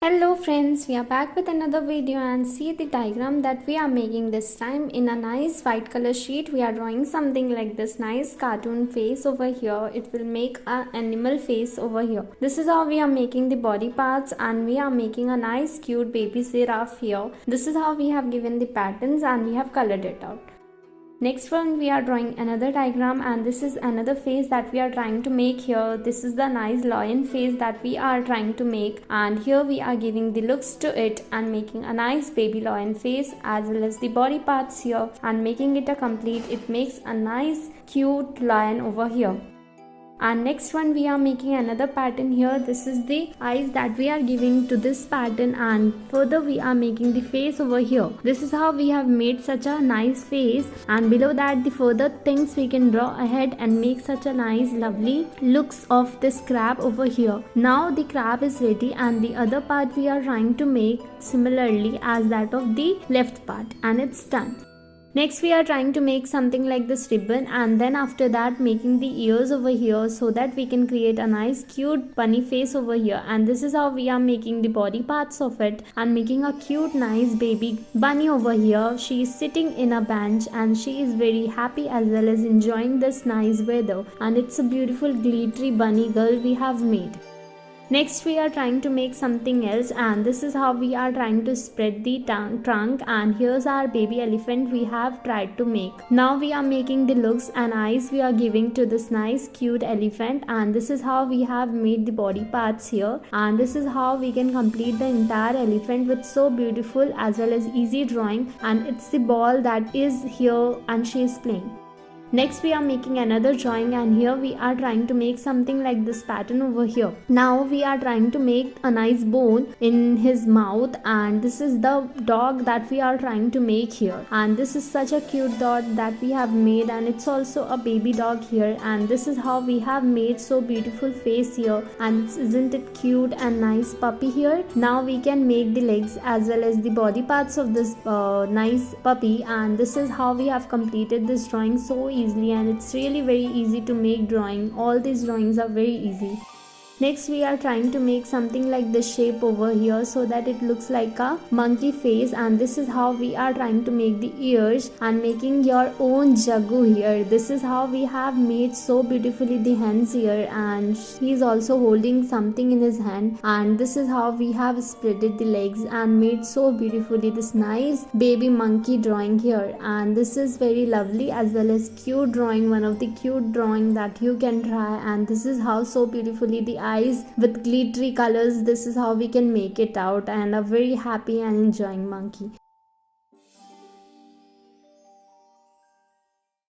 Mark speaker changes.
Speaker 1: Hello friends, we are back with another video and see the diagram that we are making this time. In a nice white color sheet we are drawing something like this nice cartoon face over here. It will make an animal face over here. This is how we are making the body parts and we are making a nice cute baby giraffe here. This is how we have given the patterns and we have colored it out. Next one we are drawing another diagram and this is another face that we are trying to make here. This is the nice lion face that we are trying to make, and here we are giving the looks to it and making a nice baby lion face as well as the body parts here and making it a complete. It makes a nice cute lion over here. And next one we are making another pattern here. This is the eyes that we are giving to this pattern, and further we are making the face over here. This is how we have made such a nice face, and below that the further things we can draw ahead and make such a nice lovely looks of this crab over here. Now the crab is ready and the other part we are trying to make similarly as that of the left part, and it's done. Next we are trying to make something like this ribbon, and then after that making the ears over here so that we can create a nice cute bunny face over here. And this is how we are making the body parts of it and making a cute nice baby bunny over here. She is sitting in a bench and she is very happy as well as enjoying this nice weather, and it's a beautiful glittery bunny girl we have made. Next we are trying to make something else, and this is how we are trying to spread the trunk, and here's our baby elephant we have tried to make. Now we are making the looks and eyes we are giving to this nice cute elephant, and this is how we have made the body parts here, and this is how we can complete the entire elephant with so beautiful as well as easy drawing. And it's the ball that is here and she is playing. Next we are making another drawing, and here we are trying to make something like this pattern over here. Now we are trying to make a nice bone in his mouth, and this is the dog that we are trying to make here. And this is such a cute dog that we have made, and it's also a baby dog here, and this is how we have made so beautiful face here. And isn't it cute and nice puppy here? Now we can make the legs as well as the body parts of this nice puppy, and this is how we have completed this drawing so easily, and it's really very easy to make drawing. All these drawings are very easy. Next we are trying to make something like this shape over here so that it looks like a monkey face, and this is how we are trying to make the ears and making your own jaggu here. This is how we have made so beautifully the hands here, and he is also holding something in his hand, and this is how we have spreaded the legs and made so beautifully this nice baby monkey drawing here. And this is very lovely as well as cute drawing, one of the cute drawing that you can try. And this is how so beautifully the eyes with glittery colors, this is how we can make it out, and a very happy and enjoying monkey.